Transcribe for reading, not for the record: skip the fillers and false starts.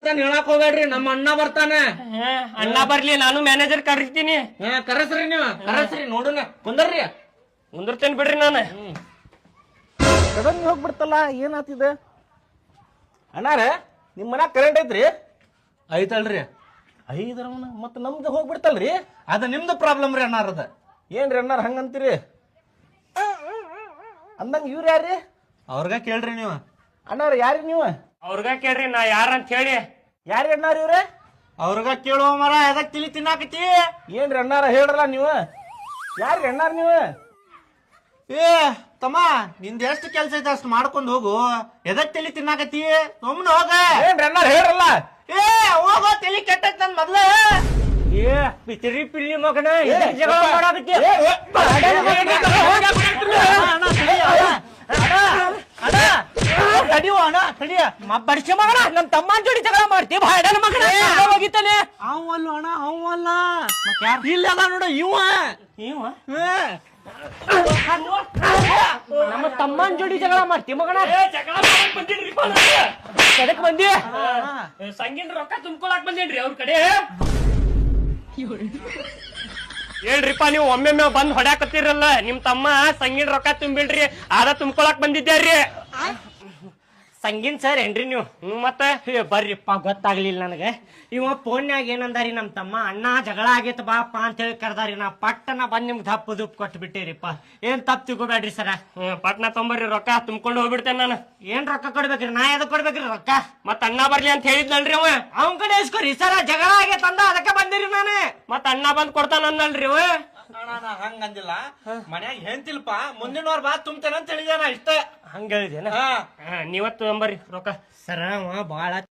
ಹೇಳಕ್ ಹೋಗ್ಬೇಡ್ರಿ, ನಮ್ಮ ಅಣ್ಣ ಬರ್ತಾನೆ. ಅಣ್ಣ ಬರ್ಲಿ, ನಾನು ಮ್ಯಾನೇಜರ್ ಕರೀತೀನಿ. ಕರೆಸ್ರಿ ನೀವು, ಕರೆಸ್ರಿ ನೋಡುನ. ಕುಂದರ್ರಿ, ಮುಂದಿರ್ತೇನೆ ಬಿಡ್ರಿ ನಾನು. ಸಡನ್ ಹೋಗ್ಬಿಡ್ತಲ್ಲ, ಏನಾತಿದ? ಅಣ್ಣಾರ ನಿಮ್ ಮನ್ಯಾಗ ಕರೆಂಟ್ ಐತ್ರಿ? ಐತಲ್ರಿ. ಐದ್ರವನ ಮತ್ತ ನಮ್ದು ಹೋಗ್ಬಿಡ್ತಲ್ರಿ? ಅದ ನಿಮ್ದು ಪ್ರಾಬ್ಲಮ್ ರೀ ಅಣ್ಣಾರದ. ಏನ್ರಿ ಅಣ್ಣಾರ ಹಂಗಂತೀರಿ? ಅಂದಂಗ ಇವ್ರ ಯಾರ್ರಿ? ಅವ್ರಗ ಕೇಳ್ರಿ ನೀವು. ಅಣ್ಣಾರ ಯಾರಿ ನೀವು? ಅವ್ರಗ ಕೇಳ್ರಿ ನಾ ಯಾರಂತ ಹೇಳಿ. ಯಾರಿ ಅಣ್ಣಾರ ಇವ್ರ? ಅವ್ರಗ ಕೇಳುವ ಮರ, ಎದಕ್ ತಿಳಿ ತಿನ್ನಾಕತಿ? ಏನ್ರಿ ಅಣ್ಣಾರ ಹೇಳ್ರಲ್ಲ ನೀವು? ಯಾರ್ರಿ ಅಣ್ಣಾರ ನೀವು? ಏ ತಮ್ಮ, ನಿಂದ ಎಷ್ಟು ಕೆಲ್ಸ ಐತೆ ಅಷ್ಟು ಮಾಡ್ಕೊಂಡ್ ಹೋಗು. ಎದಕ್ ತಲಿ ತಿನ್ನಾಕತಿ? ಸುಮ್ನೆ ಹೋಗ. ಏನ್ರಿ ಅಣ್ಣಾರ ಹೇಳ್ರಲ್ಲ? ಏ ಹೋಗೋ, ತಲಿ ಕೆಟ್ಟೈತ್ ನನ್ ಮೊದ್ಲ. ಏ ಪಿತರಿ ಪಿಲ್ಲಿ ಮಗನ, ಜಗಳ ಮಾಡಾಕತ್ತಿ. ಬಡಿಸಿ ಮಗನ, ನಮ್ ತಮ್ಮನ ಜೋಡಿ ಜಗಳ ಮಾಡ್ತಿ ಭಾಡನ ಮಗನ. ಹೋಗಿತ್ತಾನೆ ಅವಲ್ಲ ಅಣ್ಣ, ಅವಲ್ಲ. ಇಲ್ಲ ನೋಡ ಇವ. ನಮ್ಮ ತಮ್ಮನ ಜೋಡಿ ಜಗಳ ಮಾಡ್ತಿ ಮಗನ. ಜಗಳ ಬಂದಿನ್ರಿಪ್ಪ, ಎದಕ್ ಬಂದಿ? ಸಂಗಿನ ರೊಕ್ಕ ತುಂಬ್ಕೊಳಕ್ ಬಂದೇನ್ರಿ ಅವ್ರ ಕಡೆ. ಹೇಳ್ರಿಪ್ಪ, ನೀವು ಒಮ್ಮೆ ಬಂದ್ ಹೊಡ್ಯಾಕತ್ತೀರಲ್ಲ. ನಿಮ್ ತಮ್ಮ ಸಂಗಿನ ರೊಕ್ಕ ತುಂಬಿಲ್ರಿ, ಆದ ತುಂಬ್ಕೊಳಕ್ ಬಂದಿದ್ಯಾರ್ರಿ. ಸಂಗಿನ್ ಸರ್ ಏನ್ರಿ ನೀವು? ಮತ್ತ ಬರ್ರಿಪ್ಪ, ಗೊತ್ತಾಗ್ಲಿಲ್ಲ ನನಗೆ. ಇವ ಫೋನ್ಯಾಗ ಏನಂದಾರಿ ನಮ್ ತಮ್ಮ, ಅಣ್ಣ ಜಗಳ ಆಗೈತ ಬಾಪ್ಪ ಅಂತ ಹೇಳಿ ಕರ್ದಾರಿ. ನಾ ಪಟ್ಟನ ಬಂದ್ ನಿಮ್ಗೆ ದಪ್ಪ ದುಪ್ಪ ಕೊಟ್ಟು ಬಿಟ್ಟಿರಿಪ್ಪ. ಏನ್ ತಪ್ಪು ತಿಳ್ಕೊಬೇಡ್ರಿ ಸರ. ಪಟ್ನ ತೊಂಬರ್ರಿ, ರೊಕ್ಕ ತುಂಬ್ಕೊಂಡು ಹೋಗ್ಬಿಡ್ತೇನೆ ನಾನು. ಏನ್ ರೊಕ್ಕ ಕೊಡ್ಬೇಕ್ರಿ? ನಾ ಎದಕ್ ಕೊಡ್ಬೇಕ್ರಿ ರೊಕ್ಕ? ಮತ್ತ ಅಣ್ಣ ಬರ್ಲಿ ಅಂತ ಹೇಳಿದ್ನಲ್ರಿ ಅವ. ಅವನ್ ಕಡೆ ಇಸ್ಕೊರಿ ಸರ, ಜಗಳ ಆಗೈತ ಅಂದ, ಅದಕ್ಕೆ ಬಂದಿರಿ ನಾನು. ಮತ್ತ ಅಣ್ಣ ಬಂದ್ ಕೊಡ್ತಾನ ಅನ್ನಲ್ರಿ ಅವ. ಹಂಗಂದಿಲ್ಲ, ಮನ್ಯಾಗ ಹೆಂತಿಲ್ಪ, ಮುಂದಿನ ವಾರ ಬಾ ತುಂಬ್ತೇನೆ ಅಂತ ಹೇಳಿದಾನ ಇಷ್ಟ. ಹಂಗ ಹೇಳಿದೇನ? ನೀವತ್ತು ತೊಂಬರ್ರಿ ರೊಕ್ಕ. ಸರ ಅವ ಬಾಳ